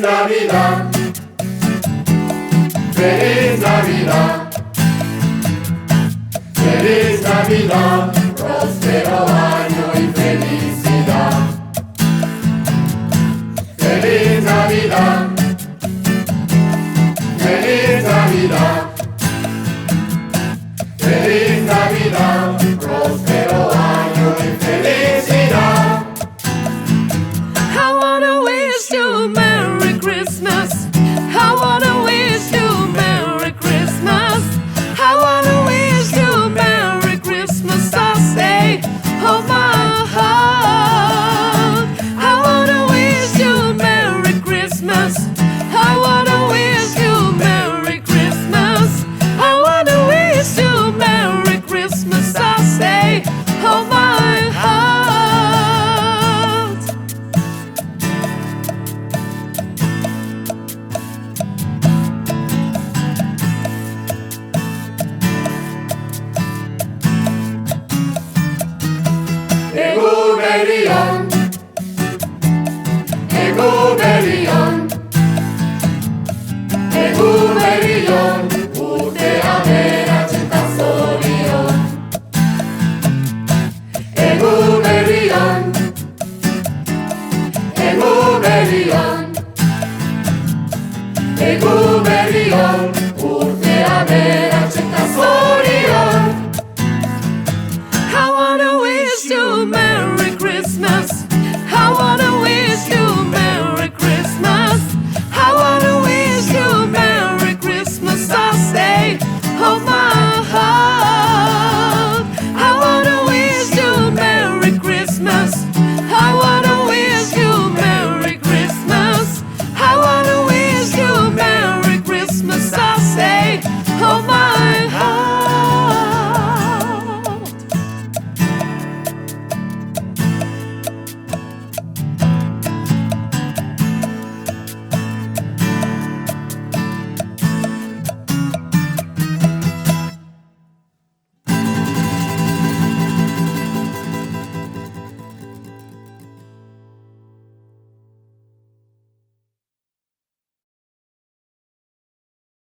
Navidad, feliz Navidad, feliz Navidad, próspero año y felicidad. Feliz Navidad, feliz Navidad, feliz Navidad, próspero año y felicidad. I wanna wish you a Merry Christmas. I wanna wish you a Merry Christmas. I wanna wish you a Merry Christmas. I say, oh my heart. I wanna wish you a Merry Christmas. I wanna wish you a Merry Christmas. I wanna wish you a Merry Christmas. I say, oh my heart. Egumelion, Egumelion, Egumelion, 우대함에 아침닭소리요. Egumelion, Egumelion.